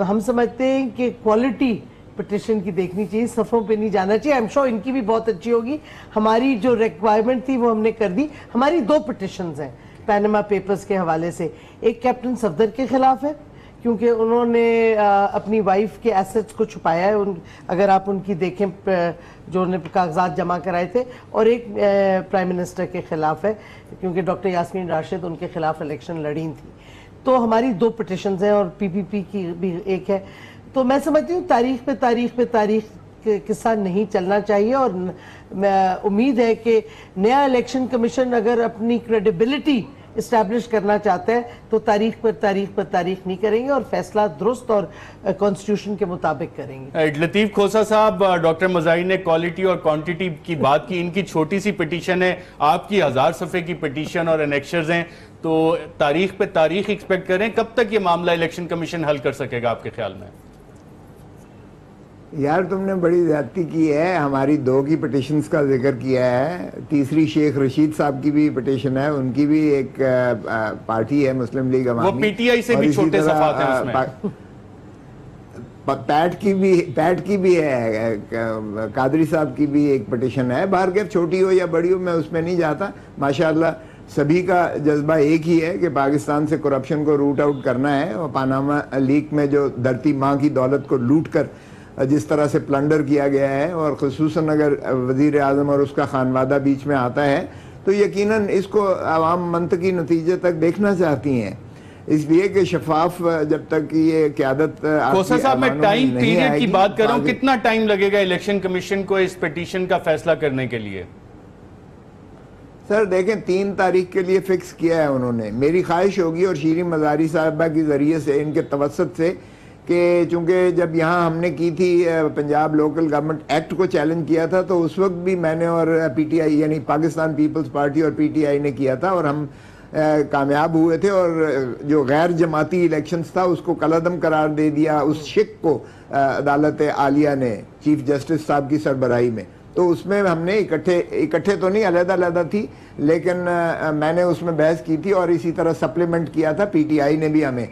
ہم سمجھتے ہیں کہ کوالٹی پٹیشن کی دیکھنی چاہیے، صفوں پہ نہیں جانا چاہیے۔ I'm sure ان کی بھی بہت اچھی ہوگی۔ ہماری جو ریکوائرمنٹ تھی وہ ہم نے کر دی۔ ہماری 2 پٹیشنز ہیں پیناما پیپرز کے حوالے سے، ایک کیپٹن صفدر کے خلاف ہے کیونکہ انہوں نے اپنی وائف کے ایسٹس کو چھپایا ہے، اگر آپ ان کی دیکھیں جو انہوں نے کاغذات جمع کرائے تھے، اور ایک پرائم منسٹر کے خلاف ہے کیونکہ ڈاکٹر یاسمین راشد ان کے خلاف الیکشن لڑی تھی۔ تو ہماری 2 پٹیشنز ہیں، اور پی پی پی کی بھی ایک ہے۔ تو میں سمجھتی ہوں تاریخ پہ تاریخ پہ تاریخ قصہ نہیں چلنا چاہیے، اور امید ہے کہ نیا الیکشن کمیشن اگر اپنی کریڈیبلٹی اسٹیبلش کرنا چاہتا ہے تو تاریخ پر تاریخ نہیں کریں گے اور فیصلہ درست اور کانسٹیٹیوشن کے مطابق کریں گے۔ لطیف کھوسہ صاحب، ڈاکٹر مزاری نے کوالٹی اور کوانٹیٹی کی بات کی، ان کی چھوٹی سی پٹیشن ہے، آپ کی 1000 صفحے کی پٹیشن اور انیکشرز ہیں، تو تاریخ پہ تاریخ ایکسپیکٹ کریں، کب تک یہ معاملہ الیکشن کمیشن حل کر سکے گا آپ کے خیال میں؟ یار تم نے بڑی زیادتی کی ہے، ہماری 2 کی پٹیشنز کا ذکر کیا ہے، تیسری شیخ رشید صاحب کی بھی پٹیشن ہے، ان کی بھی ایک پارٹی ہے مسلم لیگ عوامی، وہ پی ٹی آئی سے بھی چھوٹے صفحات ہیں اس میں، پیٹ کی بھی ہے، قادری صاحب کی بھی ایک پٹیشن ہے، باہر کے چھوٹی ہو یا بڑی ہو میں اس میں نہیں جاتا، ماشاءاللہ سبھی کا جذبہ ایک ہی ہے کہ پاکستان سے کرپشن کو روٹ آؤٹ کرنا ہے، اور پاناما لیک میں جو دھرتی ماں کی دولت کو لوٹ کر جس طرح سے پلنڈر کیا گیا ہے، اور خصوصاً اگر وزیر اعظم اور اس کا خانوادہ بیچ میں آتا ہے تو یقیناً اس کو عوام منطقی نتیجے تک دیکھنا چاہتی ہیں، اس لیے کہ شفاف جب تک یہ قیادت کھوسہ صاحب میں ٹائم پیریڈ کی بات کر رہا ہوں، کتنا ٹائم لگے گا الیکشن کمیشن کو اس پٹیشن کا فیصلہ کرنے کے لیے؟ سر دیکھیں 3 تاریخ کے لیے فکس کیا ہے انہوں نے، میری خواہش ہوگی اور شیریں مزاری صاحبہ کے ذریعے سے ان کے توسط سے کہ چونکہ جب یہاں ہم نے کی تھی پنجاب لوکل گورنمنٹ ایکٹ کو چیلنج کیا تھا تو اس وقت بھی میں نے اور پی ٹی آئی یعنی پاکستان پیپلز پارٹی اور پی ٹی آئی نے کیا تھا، اور ہم کامیاب ہوئے تھے، اور جو غیر جماعتی الیکشنز تھا اس کو کالعدم قرار دے دیا اس شک کو عدالت عالیہ نے چیف جسٹس صاحب کی سربراہی میں، تو اس میں ہم نے اکٹھے تو نہیں، علیحدہ علیحدہ تھی، لیکن میں نے اس میں بحث کی تھی اور اسی طرح سپلیمنٹ کیا تھا پی ٹی آئی نے بھی ہمیں۔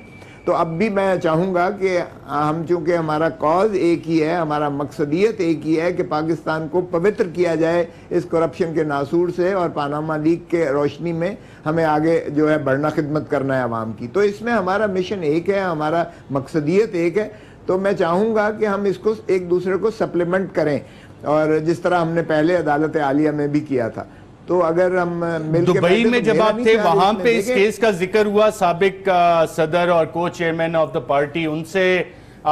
تو اب بھی میں چاہوں گا کہ ہم چونکہ ہمارا کاز ایک ہی ہے، ہمارا مقصدیت ایک ہی ہے کہ پاکستان کو پوتر کیا جائے اس کرپشن کے ناسور سے، اور پاناما لیگ کے روشنی میں ہمیں آگے جو ہے بڑھنا، خدمت کرنا ہے عوام کی، تو اس میں ہمارا مشن ایک ہے، ہمارا مقصدیت ایک ہے، تو میں چاہوں گا کہ ہم اس کو ایک دوسرے کو سپلیمنٹ کریں، اور جس طرح ہم نے پہلے عدالت عالیہ میں بھی کیا تھا، تو اگر ہم مل کے دبئی میں جب آپ تھے وہاں پہ اس کیس کا ذکر ہوا، سابق صدر اور کو چیئرمین آف دا پارٹی، ان سے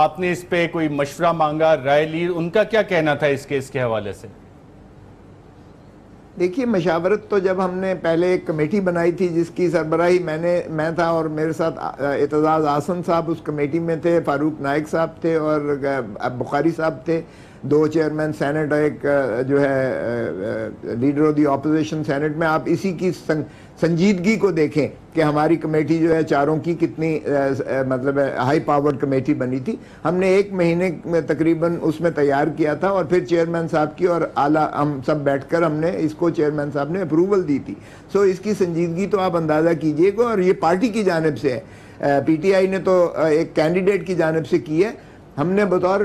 آپ نے اس پہ کوئی مشورہ مانگا، رائے لی، ان کا کیا کہنا تھا اس کیس کے حوالے سے؟ دیکھیے مشاورت تو جب ہم نے پہلے ایک کمیٹی بنائی تھی جس کی سربراہی میں تھا، اور میرے ساتھ اعتزاز احسن صاحب اس کمیٹی میں تھے، فاروق نائک صاحب تھے، اور بخاری صاحب تھے، 2 چیئرمین سینٹ، ایک جو ہے leader of the opposition senate میں، آپ اسی کی سنجیدگی کو دیکھیں کہ ہماری کمیٹی جو ہے چاروں کی کتنی مطلب ہائی پاورڈ کمیٹی بنی تھی، ہم نے 1 مہینے میں تقریباً اس میں تیار کیا تھا، اور پھر چیئرمین صاحب کی اور اعلیٰ ہم سب بیٹھ کر ہم نے اس کو چیئرمین صاحب نے اپروول دی تھی، سو اس کی سنجیدگی تو آپ اندازہ کیجئے گا، اور یہ پارٹی کی جانب سے ہے، پی ٹی آئی نے تو ایک کینڈیڈیٹ کی جانب سے کی ہے، ہم نے بطور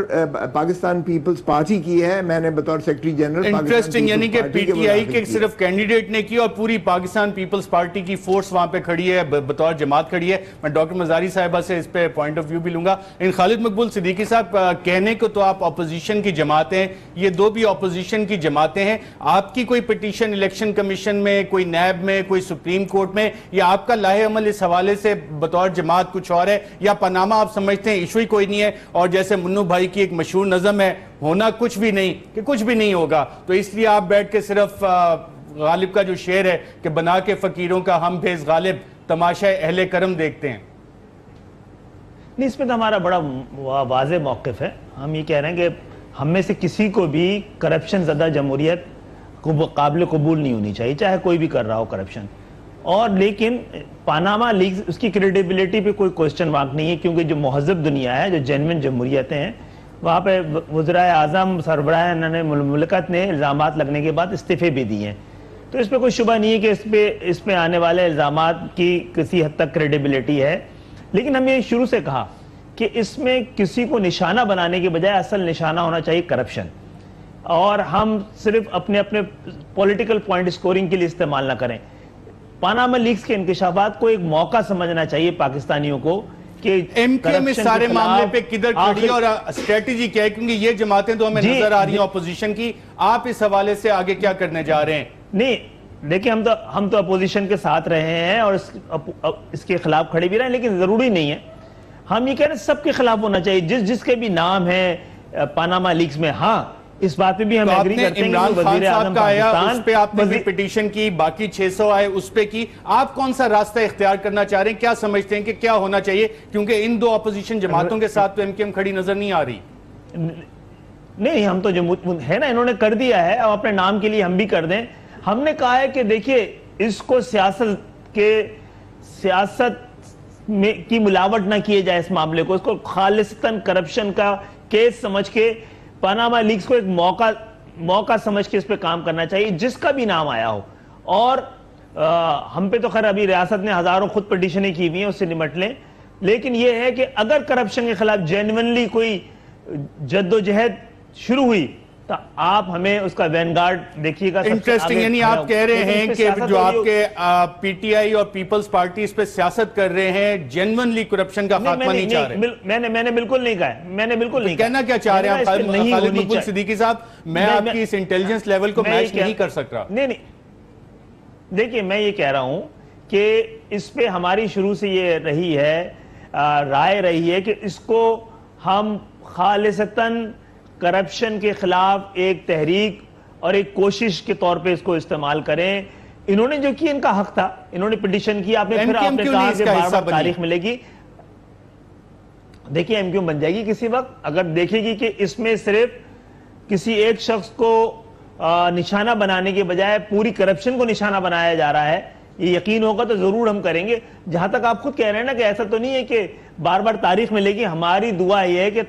پاکستان پیپلز پارٹی کی ہے، میں نے بطور سیکرٹری جنرل انٹرسٹنگ، یعنی کہ پی ٹی آئی کے صرف کینڈیڈیٹ نے کی اور پوری پاکستان پیپلز پارٹی کی فورس وہاں پہ کھڑی ہے، بطور جماعت کھڑی ہے۔ میں ڈاکٹر مزاری صاحبہ سے اس پہ پوائنٹ آف ویو بھی لوں گا۔ خالد مقبول صدیقی صاحب، کہنے کو تو آپ اپوزیشن کی جماعتیں ہیں، یہ 2 بھی اپوزیشن کی جماعتیں ہیں، آپ کی کوئی پٹیشن الیکشن کمیشن میں، کوئی نیب میں، کوئی سپریم کورٹ میں، یا آپ کا لاہ عمل اس حوالے سے بطور جماعت کچھ اور ہے، یا پاناما آپ سمجھتے ہیں ایشو ہی کوئی نہیں ہے، اور جیسے منو بھائی کی ایک مشہور نظم ہے، ہونا کچھ بھی نہیں کہ کچھ بھی نہیں ہوگا، تو اس لیے آپ بیٹھ کے صرف غالب کا جو شعر ہے کہ بنا کے فقیروں کا ہم بھیز غالب، تماشا اہل کرم دیکھتے ہیں؟ نہیں، اس میں تو ہمارا بڑا واضح موقف ہے، ہم یہ کہہ رہے ہیں کہ ہم میں سے کسی کو بھی کرپشن زدہ جمہوریت قابل قبول نہیں ہونی چاہیے، چاہے کوئی بھی کر رہا ہو کرپشن، اور لیکن پاناما لیگز اس کی کریڈیبلٹی پہ کوئی کوسچن مارک نہیں ہے، کیونکہ جو مہذب دنیا ہے، جو جینوین جمہوریتیں ہیں، وہاں پہ وزرائے اعظم، سربراہ مملکت نے الزامات لگنے کے بعد استعفے بھی دیے ہیں، تو اس پہ کوئی شبہ نہیں ہے کہ اس پہ آنے والے الزامات کی کسی حد تک کریڈیبلٹی ہے، لیکن ہم یہ شروع سے کہا کہ اس میں کسی کو نشانہ بنانے کے بجائے اصل نشانہ ہونا چاہیے کرپشن، اور ہم صرف اپنے پولیٹیکل پوائنٹ سکورنگ کے لیے استعمال نہ کریں۔ پاناما لیکس کے انکشافات کو ایک موقع سمجھنا چاہیے پاکستانیوں کو کہ ایم کیو ایم اس سارے معاملے پہ کدھر کھڑی اور اسٹریٹجی کیا ہے، کیونکہ یہ جماعتیں تو ہمیں نظر آ رہی ہیں اپوزیشن کی، آپ اس حوالے سے آگے کیا کرنے جا رہے ہیں؟ نہیں دیکھیں، ہم تو اپوزیشن کے ساتھ رہے ہیں اور اس کے خلاف کھڑے بھی رہے ہیں، لیکن ضروری نہیں ہے، ہم یہ کہہ رہے ہیں سب کے خلاف ہونا چاہیے، جس کے بھی نام ہے پاناما لیکس میں۔ ہاں، اس بات پہ بھی ہم ایگری کرتے ہیں کہ عمران خان وزیر صاحب اعظم کا آیا، پاکستان اس پہ آپ نے بھی پیٹیشن کی، باقی 600 آئے اس پہ کی، آپ کون سا راستہ اختیار کرنا چاہ رہے ہیں؟ کیا سمجھتے ہیں کہ کیا ہونا چاہیے؟ کیونکہ ان دو اپوزیشن جماعتوں کے ساتھ تو ایم کیو ایم کھڑی نظر نہیں آ رہی۔ نہیں، ہم تو ہے نا، انہوں نے کر دیا ہے، اب اپنے نام کے لیے ہم بھی کر دیں۔ ہم نے کہا ہے کہ دیکھیے اس کو سیاست میں کی ملاوٹ نہ کیے جائے، اس معاملے کو، اس کو خالصتاً کرپشن کا کیس سمجھ کے، پاناما لیکس کو ایک موقع سمجھ کے اس پہ کام کرنا چاہیے، جس کا بھی نام آیا ہو۔ اور ہم پہ تو خیر ابھی ریاست نے ہزاروں خود پٹیشنیں کی ہوئی ہیں، اس سے نمٹ لیں، لیکن یہ ہے کہ اگر کرپشن کے خلاف جینونلی کوئی جد و جہد شروع ہوئی تو آپ ہمیں اس کا وین گارڈ دیکھیے گا۔ انٹرسٹنگ، یعنی آپ کہہ رہے ہیں کہ جو آپ کے پی ٹی آئی اور پیپلز پارٹی اس پہ سیاست کر رہے ہیں، جینونلی کرپشن کا خاتمہ نہیں چاہ رہے۔ میں نے بالکل نہیں کہا ہے، میں نے بالکل نہیں کہا۔ کہنا کیا چاہ رہے ہیں آپ خالد مقبول صدیقی صاحب؟ میں آپ کی اس انٹیلیجنس لیول کو میچ نہیں کر سک رہا۔ نہیں، دیکھیے میں یہ کہہ رہا ہوں کہ اس پہ ہماری شروع سے یہ رہی ہے، رائے رہی ہے کہ اس کو ہم خالصتاً کرپشن کے خلاف ایک تحریک اور ایک کوشش کے طور پہ اس کو استعمال کریں۔ انہوں نے جو کی ان کا حق تھا، انہوں نے پٹیشن کی، آپ نے کہا کہ بار بار تاریخ ملے گی۔ دیکھیں ایم کیو بن جائے گی کسی وقت، اگر دیکھے گی کہ اس میں صرف کسی ایک شخص کو نشانہ بنانے کے بجائے پوری کرپشن کو نشانہ بنایا جا رہا ہے، یہ یقین ہوگا تو ضرور ہم کریں گے۔ جہاں تک آپ خود کہہ رہے ہیں نا کہ ایسا تو نہیں ہے کہ بار بار تاریخ ملے گی، ہماری دعا یہ ہے کہ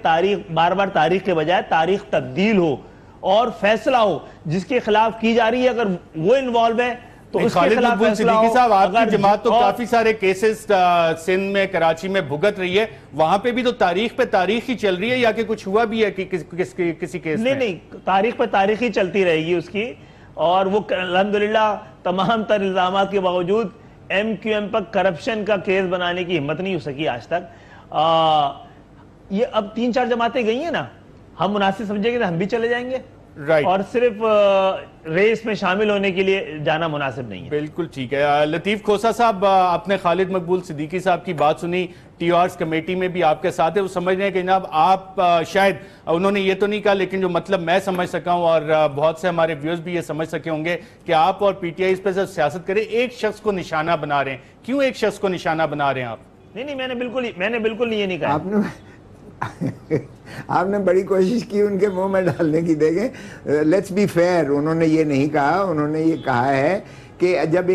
بار بار تاریخ کے بجائے تاریخ تبدیل ہو اور فیصلہ ہو، جس کے خلاف کی جا رہی ہے اگر وہ انوالو ہے تو اس کے خلاف فیصلہ ہو۔ صدیقی صاحب، آپ کی جماعت تو کافی سارے کیسز سندھ میں، کراچی میں بھگت رہی ہے، وہاں پہ بھی تو تاریخ پہ تاریخ ہی چل رہی ہے، یا کہ کچھ ہوا بھی ہے کسی کیس میں؟ نہیں، تاریخ پہ تاریخ ہی چلتی رہے گی اس کی، اور وہ الحمدللہ تمام تر الزامات کے باوجود ایم کیو ایم پر کرپشن کا کیس بنانے کی ہمت نہیں ہو سکی آج تک۔ یہ اب 3-4 جماعتیں گئی ہیں نا، ہم مناسب سمجھیں گے تو ہم بھی چلے جائیں گے، اور صرف ریس میں شامل ہونے کے لیے جانا مناسب نہیں ہے۔ بالکل ٹھیک ہے۔ لطیف کھوسہ صاحب، آپ نے خالد مقبول صدیقی صاحب کی بات سنی، ٹی آرز کمیٹی میں بھی آپ کے ساتھ ہے، وہ سمجھ رہے ہیں کہ جناب آپ شاید، انہوں نے یہ تو نہیں کہا لیکن جو مطلب میں سمجھ سکا ہوں اور بہت سے ہمارے ویورز بھی یہ سمجھ سکے ہوں گے کہ آپ اور پی ٹی آئی اس پہ سیاست کریں، ایک شخص کو نشانہ بنا رہے ہیں۔ کیوں ایک شخص کو نشانہ بنا رہے ہیں آپ؟ نہیں، میں نے بالکل یہ نہیں کہا۔ آپ نے بڑی کوشش کی ان کے منہ میں ڈالنے کی۔ دیکھیں، لیٹس بی فیئر، انہوں نے یہ نہیں کہا، انہوں نے یہ کہا ہے کہ جب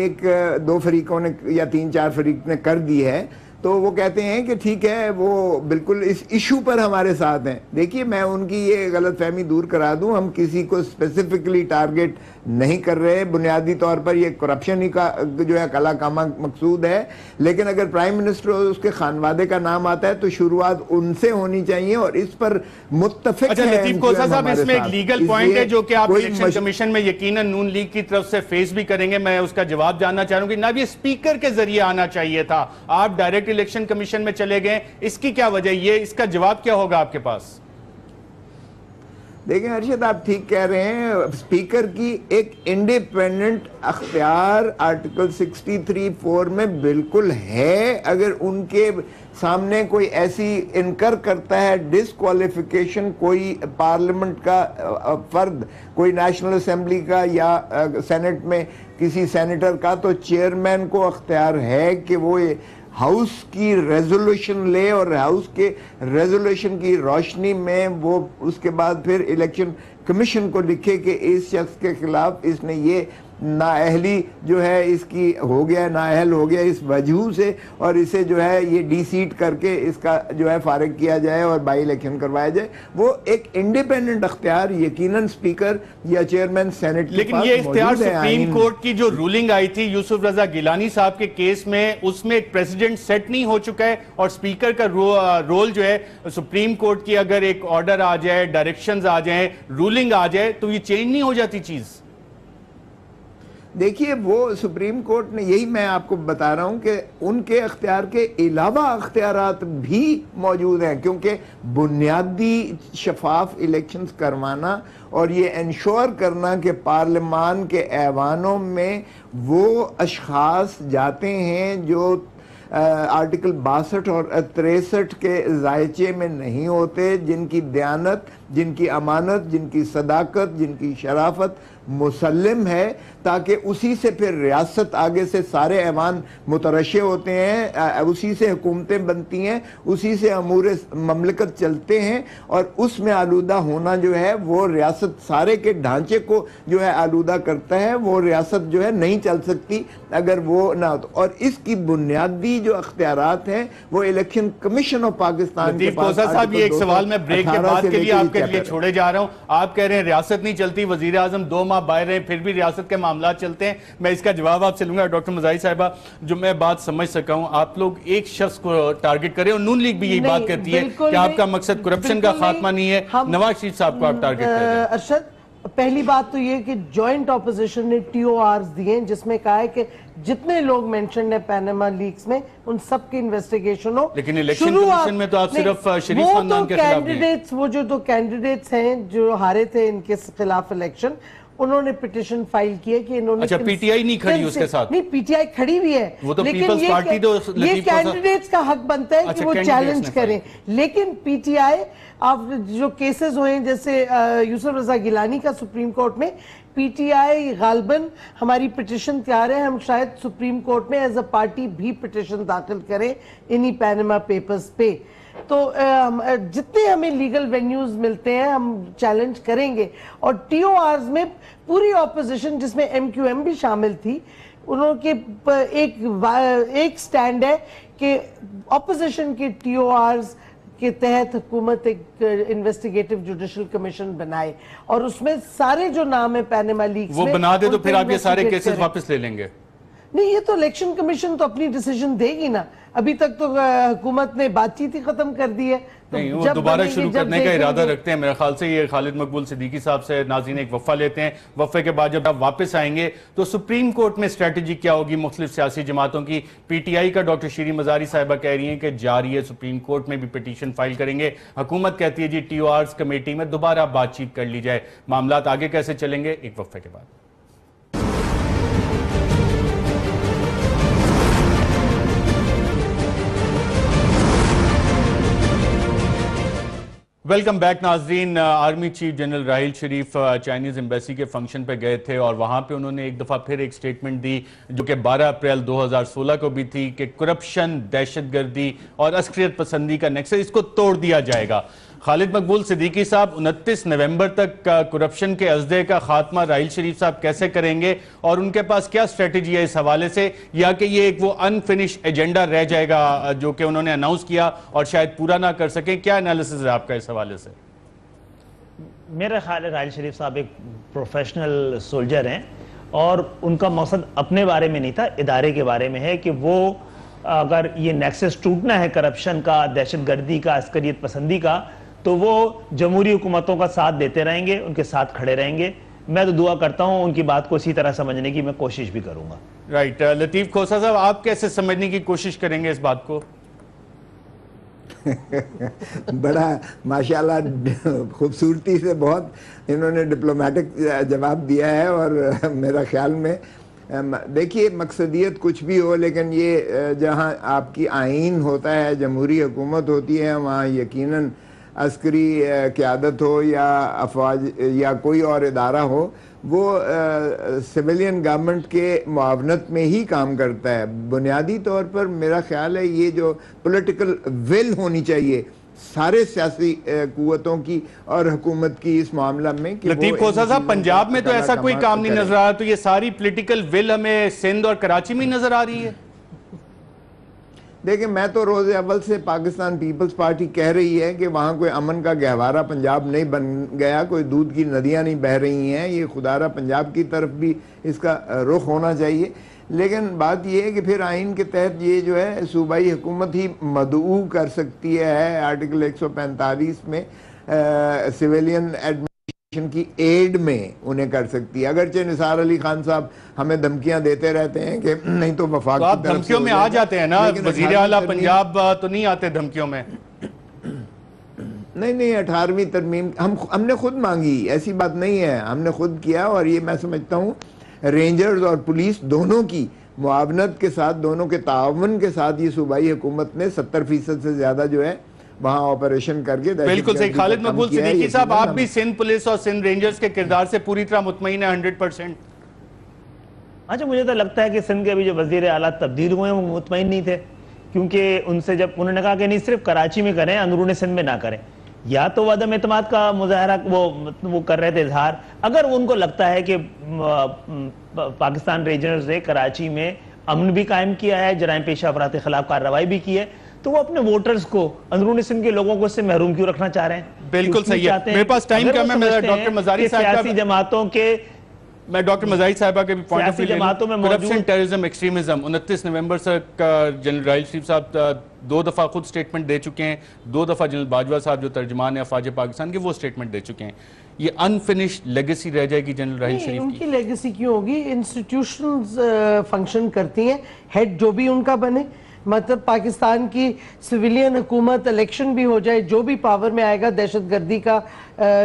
2 فریقوں نے یا 3-4 فریق نے کر دی ہے تو وہ کہتے ہیں کہ ٹھیک ہے، وہ بالکل اس ایشو پر ہمارے ساتھ ہیں۔ دیکھیے، میں ان کی یہ غلط فہمی دور کرا دوں، ہم کسی کو اسپیسیفکلی ٹارگٹ نہیں کر رہے، بنیادی طور پر یہ کرپشن ہی کا جو ہے کلا کامہ مقصود ہے، لیکن اگر پرائم منسٹر اور اس کے خانوادے کا نام آتا ہے تو شروعات ان سے ہونی چاہیے، اور اس پر متفق ہے۔ اچھا لطیف کھوسہ صاحب، اس میں ایک لیگل پوائنٹ ہے جو کہ آپ الیکشن کمیشن میں یقیناً نون لیگ کی طرف سے فیس بھی کریں گے، میں اس کا جواب جاننا چاہ رہا ہوں کہ جناب یہ اسپیکر کے ذریعے آنا چاہیے تھا، آپ ڈائریکٹ الیکشن کمیشن میں چلے گئے، اس کی کیا وجہ؟ یہ اس کا جواب کیا ہوگا آپ کے پاس؟ دیکھیں ارشد، آپ ٹھیک کہہ رہے ہیں، اسپیکر کی ایک انڈیپینڈنٹ اختیار آرٹیکل 63(4) میں بالکل ہے۔ اگر ان کے سامنے کوئی ایسی انکر کرتا ہے ڈسکوالیفیکیشن کوئی پارلیمنٹ کا فرد، کوئی نیشنل اسمبلی کا یا سینٹ میں کسی سینیٹر کا، تو چیئرمین کو اختیار ہے کہ وہ ہاؤس کی ریزولوشن لے، اور ہاؤس کے ریزولوشن کی روشنی میں وہ اس کے بعد پھر الیکشن کمیشن کو لکھے کہ اس شخص کے خلاف اس نے یہ نااہلی جو ہے اس کی ہو گیا، نااہل ہو گیا اس وجہ سے، اور اسے جو ہے یہ ڈی سیٹ کر کے اس کا جو ہے فارغ کیا جائے اور بائی الیکشن کروایا جائے۔ وہ ایک انڈیپینڈنٹ اختیار یقیناً اسپیکر یا چیئرمین سینٹ کے لیکن یہ اختیار سپریم کورٹ کی جو رولنگ آئی تھی یوسف رضا گیلانی صاحب کے کیس میں، اس میں ایک پریزیڈنٹ سیٹ نہیں ہو چکا ہے، اور اسپیکر کا رول جو ہے سپریم کورٹ کی اگر ایک آرڈر آ جائے، ڈائریکشنز آ جائیں، رولنگ آ جائے تو یہ چینج نہیں ہو جاتی چیز؟ دیکھیے، وہ سپریم کورٹ نے، یہی میں آپ کو بتا رہا ہوں کہ ان کے اختیار کے علاوہ اختیارات بھی موجود ہیں، کیونکہ بنیادی شفاف الیکشنز کروانا اور یہ انشور کرنا کہ پارلیمان کے ایوانوں میں وہ اشخاص جاتے ہیں جو آرٹیکل 62 اور 63 کے ذائچے میں نہیں ہوتے، جن کی دیانت، جن کی امانت، جن کی صداقت، جن کی شرافت مسلم ہے، تاکہ اسی سے پھر ریاست آگے سے سارے ایوان مترشح ہوتے ہیں، اسی سے حکومتیں بنتی ہیں، اسی سے امور مملکت چلتے ہیں، اور اس میں آلودہ ہونا جو ہے وہ ریاست سارے کے ڈھانچے کو جو ہے آلودہ کرتا ہے، وہ ریاست جو ہے نہیں چل سکتی اگر وہ نہ ہو۔ اور اس کی بنیادی جو اختیارات ہیں وہ الیکشن کمیشن آف پاکستان کے لطیف پاس۔ کوسہ صاحب، یہ ایک سوال میں بریک کے بعد کے لیے آپ کے لیے چیپٹر چھوڑے جا رہا ہوں۔ آپ کہہ رہے ہیں ریاست نہیں چلتی، وزیراعظم 2 ماہ باہر رہے پھر بھی ریاست کے معاملات چلتے ہیں۔ میں اس کا جواب آپ سے لوں گا ڈاکٹر مزاحی صاحبہ۔ جو میں بات سمجھ سکا ہوں، آپ لوگ ایک شخص کو ٹارگٹ کریں، اور نون لیگ بھی یہی بات کرتی ہے کہ آپ کا مقصد کرپشن کا خاتمہ نہیں ہے، نواز شریف صاحب کو آپ ٹارگٹ کر رہے ہیں۔ ارشد، پہلی بات تو یہ کہ جوائنٹ اپوزیشن نے ٹی او آرز دیے ہیں جس میں کہا ہے کہ جتنے لوگ مینشنڈ ہیں پیناما لیکس میں ان سب کی انویسٹیگیشن ہو۔ لیکن الیکشن کمیشن میں تو آپ صرف شریف خاندان کے خلاف نہیں۔ وہ جو دو کینڈیڈیٹس ہیں جو ہارے تھے ان کے خلاف الیکشن، انہوں نے پٹیشن فائل کی ہے کہ انہوں نے اچھا پی ٹی آئی نہیں کھڑی اس کے ساتھ؟ نہیں، پی ٹی آئی کھڑی بھی ہے، وہ تو لیکن پیپلز پارٹی تو یہ کینڈیڈیٹس کا حق بنتا ہے کہ وہ چیلنج کریں۔ لیکن پی ٹی آئی اب جو کیسز ہوئے ہیں جیسے یوسف رضا گیلانی کا سپریم کورٹ میں، پی ٹی آئی غالباً ہماری پٹیشن تیار ہے، ہم شاید سپریم کورٹ میں ایز اے پارٹی بھی پٹیشن داخل کریں انہی پیناما پیپرز پہ۔ تو جتنے ہمیں لیگل وینیوز ملتے ہیں ہم چیلنج کریں گے۔ اور ٹی او آرز میں پوری اپوزیشن جس میں ایم کیو ایم بھی شامل تھی، انہوں کے ایک سٹینڈ ہے کہ اپوزیشن کے ٹی او آرز کے تحت حکومت ایک انویسٹیگیٹو جوڈیشل کمیشن بنائے، اور اس میں سارے جو نام ہے پیناما لیکس وہ بنا دے تو پھر آپ یہ سارے کیسز واپس لے لیں گے؟ نہیں، یہ تو الیکشن کمیشن تو اپنی ڈیسیجن دے گی نا۔ ابھی تک تو حکومت نے بات چیت ہی ختم کر دی ہے۔ نہیں، وہ دوبارہ شروع کرنے کا ارادہ رکھتے ہیں میرے خیال سے۔ یہ خالد مقبول صدیقی صاحب سے ناظرین ایک وقفہ لیتے ہیں، وقفے کے بعد جب آپ واپس آئیں گے تو سپریم کورٹ میں اسٹریٹجی کیا ہوگی مختلف سیاسی جماعتوں کی؟ پی ٹی آئی کا ڈاکٹر شیریں مزاری صاحبہ کہہ رہی ہیں کہ جاری ہے، سپریم کورٹ میں بھی پٹیشن فائل کریں گے۔ حکومت کہتی ہے جی ٹی او آرز کمیٹی میں دوبارہ بات چیت کر لی جائے۔ معاملات آگے کیسے چلیں گے؟ ایک وقفے کے بعد۔ ویلکم بیک ناظرین۔ Army chief general Raheel Sharif Chinese embassy کے فنکشن پہ گئے تھے، اور وہاں پہ انہوں نے ایک دفعہ پھر ایک سٹیٹمنٹ دی جو کہ 12 اپریل 2016 کو بھی تھی کہ کرپشن، دہشت گردی اور عسکریت پسندی کا نیکسس اس کو توڑ دیا جائے گا۔ خالد مقبول صدیقی صاحب، 29 نومبر تک کرپشن کے ازدے کا خاتمہ راحیل شریف صاحب کیسے کریں گے، اور ان کے پاس کیا اسٹریٹجی ہے اس حوالے سے، یا کہ یہ ایک وہ انفنش ایجنڈا رہ جائے گا جو کہ انہوں نے اناؤنس کیا اور شاید پورا نہ کر سکیں؟ کیا انالیسس ہے آپ کا اس حوالے سے؟ میرا خیال ہے راحیل شریف صاحب ایک پروفیشنل سولجر ہیں، اور ان کا مقصد اپنے بارے میں نہیں تھا، ادارے کے بارے میں ہے کہ وہ اگر یہ نیکسس ٹوٹنا ہے کرپشن کا، دہشت گردی کا، عسکریت پسندی کا، تو وہ جمہوری حکومتوں کا ساتھ دیتے رہیں گے، ان کے ساتھ کھڑے رہیں گے۔ میں تو دعا کرتا ہوں ان کی بات کو اسی طرح سمجھنے کی میں کوشش بھی کروں گا۔ رائٹ، لطیف کھوسہ صاحب، آپ کیسے سمجھنے کی کوشش کریں گے اس بات کو؟ بڑا ماشاءاللہ خوبصورتی سے بہت انہوں نے ڈپلومیٹک جواب دیا ہے، اور میرا خیال میں دیکھیے مقصدیت کچھ بھی ہو، لیکن یہ جہاں آپ کی آئین ہوتا ہے، جمہوری حکومت ہوتی ہے، وہاں یقیناً عسکری قیادت ہو یا افواج یا کوئی اور ادارہ ہو، وہ سویلین گورنمنٹ کے معاونت میں ہی کام کرتا ہے۔ بنیادی طور پر میرا خیال ہے یہ جو پولیٹیکل ول ہونی چاہیے سارے سیاسی قوتوں کی اور حکومت کی اس معاملہ میں۔ لطیف کھوسہ صاحب، پنجاب میں تو ایسا کوئی کام نہیں نظر آ رہا، تو یہ ساری پولیٹیکل ول ہمیں سندھ اور کراچی میں نظر آ رہی ہے؟ دیکھیں، میں تو روز اول سے پاکستان پیپلز پارٹی کہہ رہی ہے کہ وہاں کوئی امن کا گہوارہ پنجاب نہیں بن گیا، کوئی دودھ کی ندیاں نہیں بہہ رہی ہیں، یہ خدارہ پنجاب کی طرف بھی اس کا رخ ہونا چاہیے۔ لیکن بات یہ ہے کہ پھر آئین کے تحت یہ جو ہے صوبائی حکومت ہی مدعو کر سکتی ہے، آرٹیکل 145 میں سویلین ایڈمنسٹریشن کی ایڈ میں انہیں کر سکتی ہے، اگرچہ نثار علی خان صاحب ہمیں دھمکیاں دیتے رہتے ہیں کہ نہیں تو وفاق کی طرف سے۔ آپ دھمکیوں میں آ جاتے ہیں نا، وزیر اعلیٰ پنجاب تو نہیں آتے دھمکیوں میں؟ نہیں، 18ویں ترمیم ہم نے خود مانگی، ایسی بات نہیں ہے، ہم نے خود کیا، اور یہ میں سمجھتا ہوں رینجرز اور پولیس دونوں کی معاونت کے ساتھ، دونوں کے تعاون کے ساتھ یہ صوبائی حکومت نے 70% سے زیادہ جو ہے وہاں آپریشن کر کے بالکل صحیح. خالد مقبول صدیقی صاحب، آپ بھی سندھ پولیس اور سندھ رینجرز کے کردار سے پوری طرح مطمئن ہیں 100%؟ اچھا، مجھے تو لگتا ہے کہ سندھ کے ابھی جو وزیر اعلیٰ تبدیل ہوئے ہیں وہ مطمئن نہیں تھے، کیونکہ ان سے جب انہوں نے کہا کہ نہیں صرف کراچی میں کریں، اندرون سندھ میں نہ کریں، یا تو عدم اعتماد کا مظاہرہ وہ کر رہے تھے اظہار. اگر ان کو لگتا ہے کہ پاکستان رینجرز نے کراچی میں امن بھی قائم کیا ہے، جرائم پیشہ افراد کے خلاف کارروائی بھی کی ہے، تو وہ اپنے ووٹرز کو، اندرون سندھ کے لوگوں کو اس سے محروم کیوں رکھنا چاہ رہے ہیں؟ بالکل صحیح ہے. میرے پاس ٹائم کم ہے. میں ڈاکٹر مزاری صاحب سیاسی جماعتوں کے میں ڈاکٹر مزاری صاحبہ کے بھی پوائنٹ آف ویو جماعتوں میں کرپشن، ٹیررزم، ایکسٹریمزم. 29 نومبر سے جنرل راحیل شریف صاحب 2 دفعہ خود سٹیٹمنٹ دے چکے ہیں، 2 دفعہ جنرل باجوہ صاحب جو ترجمان ہیں افواج پاکستان کے، وہ سٹیٹمنٹ دے چکے ہیں. یہ انفنشڈ لیگیسی رہ جائے گی جنرل راحیل شریف ان کی؟ کی لیگیسی کیوں ہوگی؟ انسٹیٹیوشنز فنکشن کرتی ہیں، ہیڈ جو بھی ان کا بنے. مطلب پاکستان کی سویلین حکومت، الیکشن بھی ہو جائے، جو بھی پاور میں آئے گا دہشت گردی کا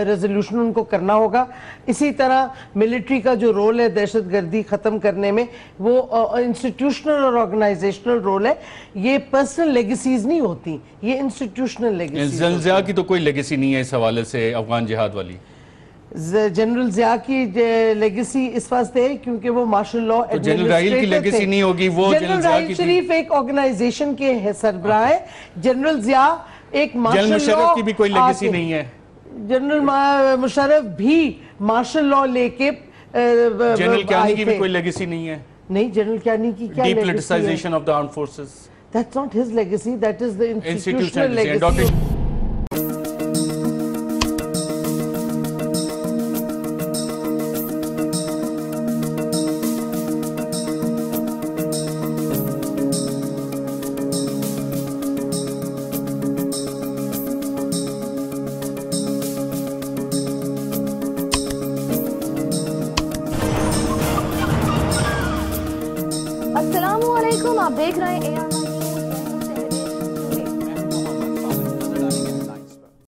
ریزولوشن ان کو کرنا ہوگا. اسی طرح ملٹری کا جو رول ہے دہشت گردی ختم کرنے میں، وہ انسٹیٹیوشنل اور آرگنائزیشنل رول ہے. یہ پرسنل لیگیسیز نہیں ہوتی، یہ انسٹیٹیوشنل لیگیسیز. زلزلہ کی تو کوئی لیگیسی نہیں ہے اس حوالے سے افغان جہاد والی؟ جنرل ضیاء کی لیگیسی اس واسطے ہے کیونکہ وہ مارشل لا ایڈمنسٹریٹر تھے. جنرل راحیل کی لیگیسی نہیں ہوگی، وہ جنرل راحیل شریف ایک آرگنائزیشن کے سربراہ ہے. جنرل ضیاء ایک مارشل لا. جنرل مشرف کی بھی کوئی لیگیسی نہیں ہے. جنرل مشرف بھی مارشل لا لے کے جنرل کیانی کی بھی کوئی لیگیسی نہیں ہے. نہیں، جنرل کیانی کی کیا لیگیسی ہے؟ Depoliticization of the armed forces. That's not his legacy, that is the institutional legacy. Doctor السلام علیکم، آپ دیکھ رہے ہیں AR